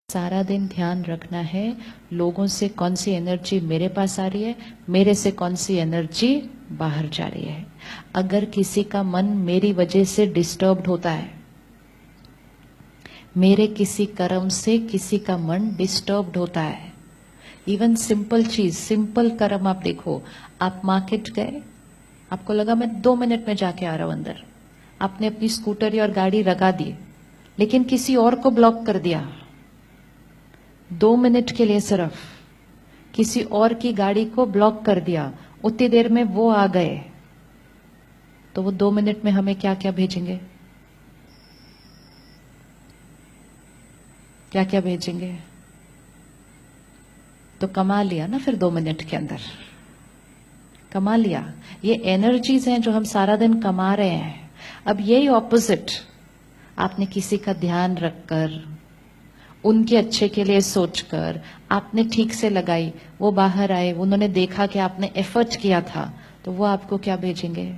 सारा दिन ध्यान रखना है लोगों से कौन सी एनर्जी मेरे पास आ रही है, मेरे से कौन सी एनर्जी बाहर जा रही है। अगर किसी का मन मेरी वजह से डिस्टर्ब्ड होता है, मेरे किसी कर्म से किसी का मन डिस्टर्ब्ड होता है, इवन सिंपल चीज, सिंपल कर्म आप देखो, आप मार्केट गए, आपको लगा मैं 2 मिनट में जाके आ रहा हूं अंदर, आपने अपनी स्कूटर और गाड़ी लगा दी, लेकिन किसी और को ब्लॉक कर दिया 2 मिनट के लिए, सिर्फ किसी और की गाड़ी को ब्लॉक कर दिया, उतनी देर में वो आ गए, तो वो 2 मिनट में हमें क्या क्या भेजेंगे, क्या क्या भेजेंगे। तो कमा लिया ना, फिर 2 मिनट के अंदर कमा लिया। ये एनर्जीज हैं जो हम सारा दिन कमा रहे हैं। अब यही ऑपोजिट आपने किसी का ध्यान रखकर, उनके अच्छे के लिए सोचकर आपने ठीक से लगाई, वो बाहर आए, उन्होंने देखा कि आपने एफर्ट किया था, तो वो आपको क्या भेजेंगे।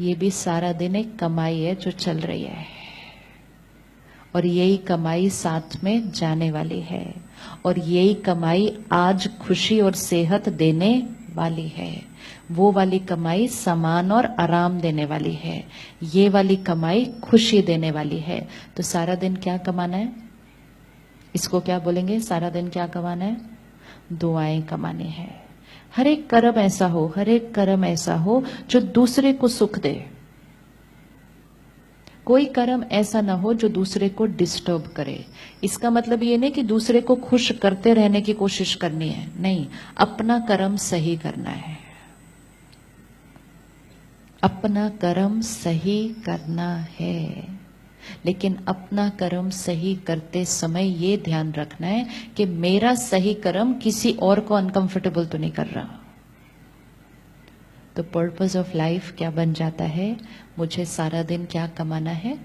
ये भी सारा दिन एक कमाई है जो चल रही है, और यही कमाई साथ में जाने वाली है, और यही कमाई आज खुशी और सेहत देने वाली है। वो वाली कमाई सामान और आराम देने वाली है, ये वाली कमाई खुशी देने वाली है। तो सारा दिन क्या कमाना है, इसको क्या बोलेंगे, सारा दिन क्या कमाना है, दुआएं कमानी है। हर एक कर्म ऐसा हो, हर एक कर्म ऐसा हो जो दूसरे को सुख दे। कोई कर्म ऐसा ना हो जो दूसरे को डिस्टर्ब करे। इसका मतलब ये नहीं कि दूसरे को खुश करते रहने की कोशिश करनी है, नहीं, अपना कर्म सही करना है, अपना कर्म सही करना है। लेकिन अपना कर्म सही करते समय ये ध्यान रखना है कि मेरा सही कर्म किसी और को अनकंफर्टेबल तो नहीं कर रहा। तो पर्पस ऑफ लाइफ क्या बन जाता है, मुझे सारा दिन क्या कमाना है,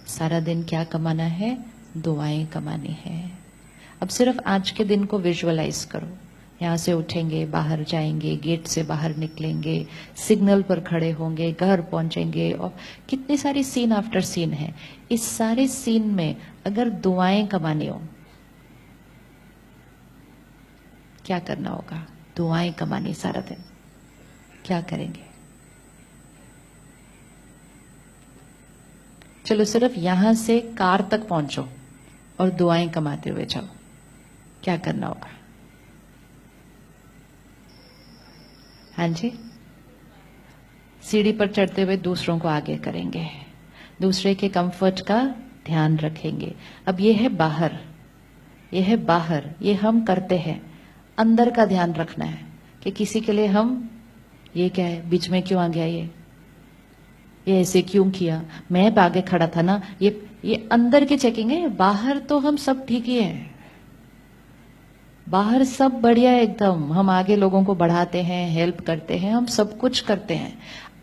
सारा दिन क्या कमाना है, दुआएं कमानी है। अब सिर्फ आज के दिन को विजुअलाइज करो, यहां से उठेंगे, बाहर जाएंगे, गेट से बाहर निकलेंगे, सिग्नल पर खड़े होंगे, घर पहुंचेंगे, और कितनी सारी सीन आफ्टर सीन है। इस सारे सीन में अगर दुआएं कमानी हो, क्या करना होगा, दुआएं कमानी सारा दिन, क्या करेंगे। चलो सिर्फ यहां से कार तक पहुंचो और दुआएं कमाते हुए जाओ, क्या करना होगा। हाँ जी, सीढ़ी पर चढ़ते हुए दूसरों को आगे करेंगे, दूसरे के कंफर्ट का ध्यान रखेंगे। अब ये है बाहर, ये है बाहर, ये हम करते हैं। अंदर का ध्यान रखना है कि किसी के लिए हम, ये क्या है, बीच में क्यों आ गया, ये ऐसे क्यों किया, मैं आगे खड़ा था ना, ये अंदर की चेकिंग है। बाहर तो हम सब ठीक ही है, बाहर सब बढ़िया है एकदम, हम आगे लोगों को बढ़ाते हैं, हेल्प करते हैं, हम सब कुछ करते हैं।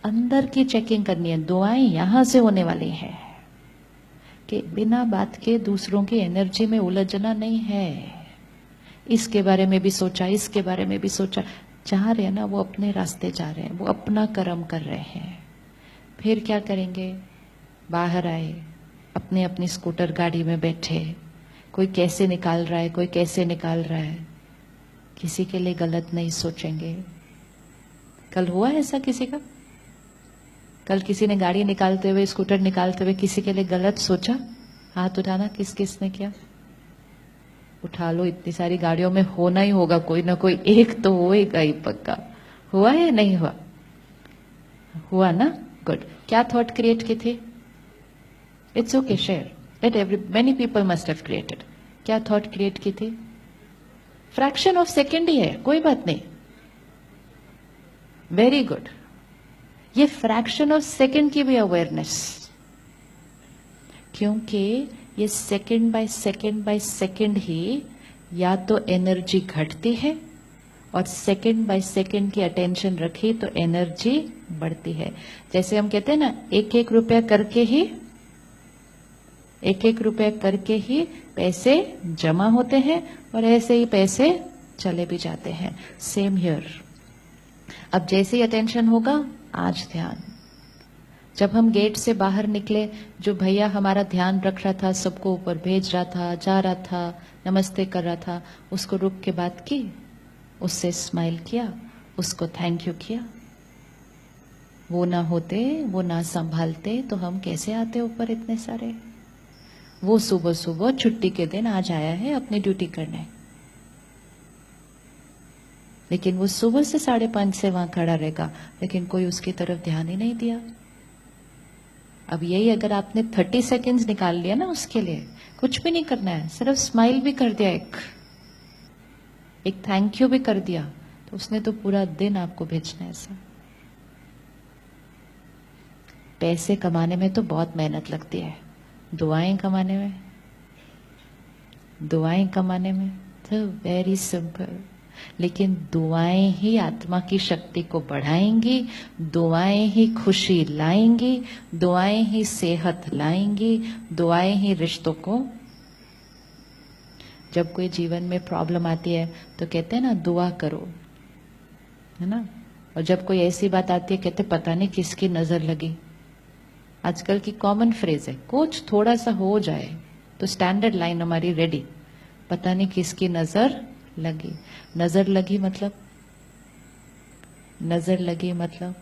अंदर की चेकिंग करनी है। दुआएं यहां से होने वाली है कि बिना बात के दूसरों की एनर्जी में उलझना नहीं है। इसके बारे में भी सोचा, इसके बारे में भी सोचा, जा रहे हैं ना, वो अपने रास्ते जा रहे हैं, वो अपना कर्म कर रहे हैं। फिर क्या करेंगे, बाहर आए, अपने अपनी स्कूटर गाड़ी में बैठे, कोई कैसे निकाल रहा है, कोई कैसे निकाल रहा है, किसी के लिए गलत नहीं सोचेंगे। कल हुआ ऐसा किसी का, कल किसी ने गाड़ी निकालते हुए, स्कूटर निकालते हुए किसी के लिए गलत सोचा, हाथ उठाना, किस किस ने किया, उठा लो। इतनी सारी गाड़ियों में होना ही होगा, कोई ना कोई एक तो होएगा ही पक्का। हुआ है, नहीं हुआ, हुआ ना, गुड। क्या थॉट क्रिएट की थी, it's okay, share that many people must have created। क्या थॉट क्रिएट की थी, फ्रैक्शन ऑफ सेकेंड ही है, कोई बात नहीं, वेरी गुड। ये फ्रैक्शन ऑफ सेकेंड की भी अवेयरनेस, क्योंकि ये second by second by second ही या तो एनर्जी घटती है, और सेकेंड बाय सेकेंड की अटेंशन रखी तो एनर्जी बढ़ती है। जैसे हम कहते हैं ना, एक एक रुपया करके ही, एक एक रुपया करके ही पैसे जमा होते हैं, और ऐसे ही पैसे चले भी जाते हैं। Same here. अब जैसे ही अटेंशन होगा, आज ध्यान, जब हम गेट से बाहर निकले, जो भैया हमारा ध्यान रख रहा था, सबको ऊपर भेज रहा था, जा रहा था, नमस्ते कर रहा था, उसको रुक के बात की, उससे स्माइल किया, उसको थैंक यू किया। वो ना होते, वो ना संभालते तो हम कैसे आते ऊपर इतने सारे। वो सुबह सुबह छुट्टी के दिन आज आया है अपनी ड्यूटी करने, लेकिन वो सुबह से 5:30 से वहां खड़ा रहेगा, लेकिन कोई उसकी तरफ ध्यान ही नहीं दिया। अब यही अगर आपने 30 सेकेंड्स निकाल लिया ना उसके लिए, कुछ भी नहीं करना है, सिर्फ स्माइल भी कर दिया, एक थैंक यू भी कर दिया, तो उसने तो पूरा दिन आपको भेजना है ऐसा। पैसे कमाने में तो बहुत मेहनत लगती है, दुआएं कमाने में तो वेरी सिंपल। लेकिन दुआएं ही आत्मा की शक्ति को बढ़ाएंगी, दुआएं ही खुशी लाएंगी, दुआएं ही सेहत लाएंगी, दुआएं ही रिश्तों को। जब कोई जीवन में प्रॉब्लम आती है तो कहते हैं ना दुआ करो, है ना। और जब कोई ऐसी बात आती है कहते पता नहीं किसकी नजर लगी। आजकल की कॉमन फ्रेज है, कुछ थोड़ा सा हो जाए तो स्टैंडर्ड लाइन हमारी रेडी, पता नहीं किसकी नजर लगी। नजर लगी मतलब, नजर लगी मतलब,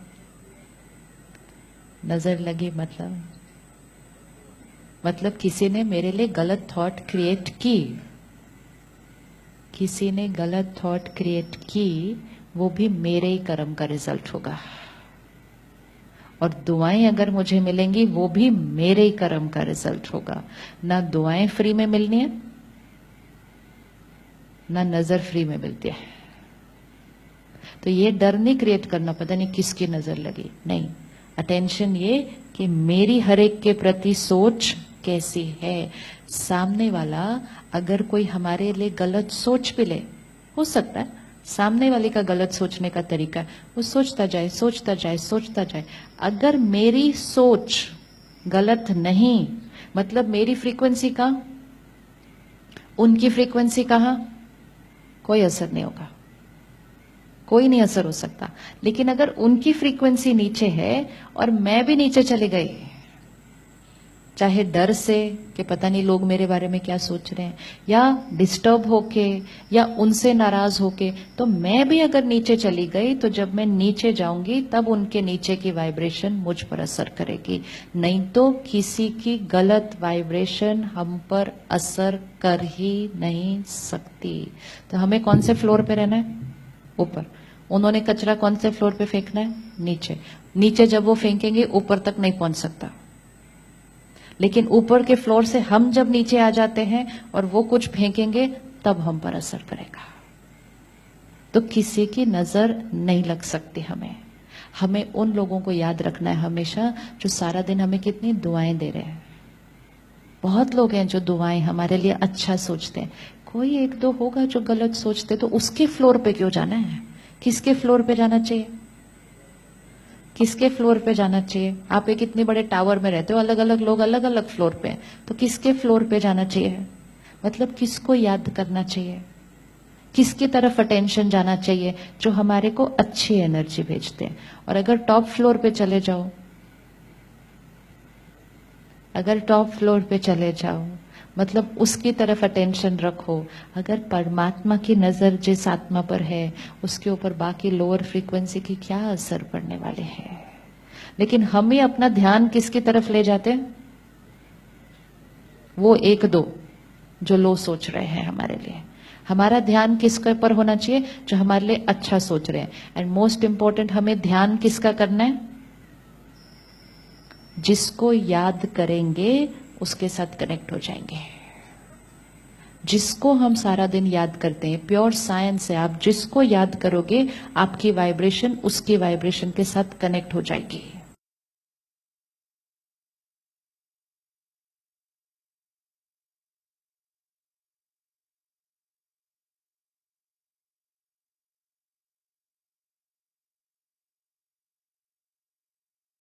नजर लगी मतलब किसी ने मेरे लिए गलत थॉट क्रिएट की, किसी ने गलत थॉट क्रिएट की, वो भी मेरे ही कर्म का रिजल्ट होगा। और दुआएं अगर मुझे मिलेंगी वो भी मेरे ही कर्म का रिजल्ट होगा। ना दुआएं फ्री में मिलनी है, ना नजर फ्री में मिलती है। तो ये डर नहीं क्रिएट करना पता नहीं किसकी नजर लगी, नहीं। अटेंशन ये कि मेरी हर एक के प्रति सोच कैसी है। सामने वाला अगर कोई हमारे लिए गलत सोच भी ले, हो सकता है सामने वाले का गलत सोचने का तरीका है, वो सोचता जाए सोचता जाए सोचता जाए। अगर मेरी सोच गलत नहीं, मतलब मेरी फ्रीक्वेंसी कहां, उनकी फ्रीक्वेंसी कहां, कोई असर नहीं होगा, कोई नहीं असर हो सकता। लेकिन अगर उनकी फ्रीक्वेंसी नीचे है और मैं भी नीचे चले गई, चाहे डर से कि पता नहीं लोग मेरे बारे में क्या सोच रहे हैं, या डिस्टर्ब होके, या उनसे नाराज होके, तो मैं भी अगर नीचे चली गई तो जब मैं नीचे जाऊंगी तब उनके नीचे की वाइब्रेशन मुझ पर असर करेगी। नहीं तो किसी की गलत वाइब्रेशन हम पर असर कर ही नहीं सकती। तो हमें कौन से फ्लोर पे रहना है, ऊपर। उन्होंने कचरा कौन से फ्लोर पे फेंकना है, नीचे। नीचे जब वो फेंकेंगे ऊपर तक नहीं पहुंच सकता, लेकिन ऊपर के फ्लोर से हम जब नीचे आ जाते हैं और वो कुछ फेंकेंगे तब हम पर असर करेगा। तो किसी की नजर नहीं लग सकती हमें उन लोगों को याद रखना है हमेशा जो सारा दिन हमें कितनी दुआएं दे रहे हैं। बहुत लोग हैं जो दुआएं हमारे लिए अच्छा सोचते हैं, कोई एक दो होगा जो गलत सोचते, तो उसके फ्लोर पे क्यों जाना है, किसके फ्लोर पे जाना चाहिए, किसके फ्लोर पे जाना चाहिए। आप एक इतने बड़े टावर में रहते हो, अलग अलग लोग अलग अलग फ्लोर पे हैं, तो किसके फ्लोर पे जाना चाहिए, मतलब किसको याद करना चाहिए, किसकी तरफ अटेंशन जाना चाहिए, जो हमारे को अच्छी एनर्जी भेजते हैं। और अगर टॉप फ्लोर पे चले जाओ, अगर टॉप फ्लोर पे चले जाओ मतलब उसकी तरफ अटेंशन रखो। अगर परमात्मा की नजर जिस आत्मा पर है उसके ऊपर बाकी लोअर फ्रीक्वेंसी की क्या असर पड़ने वाले हैं। लेकिन हम ही अपना ध्यान किसकी तरफ ले जाते हैं, वो एक दो जो लो सोच रहे हैं हमारे लिए। हमारा ध्यान किसके ऊपर होना चाहिए, जो हमारे लिए अच्छा सोच रहे हैं। एंड मोस्ट इंपॉर्टेंट, हमें ध्यान किसका करना है, जिसको याद करेंगे उसके साथ कनेक्ट हो जाएंगे। जिसको हम सारा दिन याद करते हैं, प्योर साइंस है, आप जिसको याद करोगे आपकी वाइब्रेशन उसकी वाइब्रेशन के साथ कनेक्ट हो जाएगी।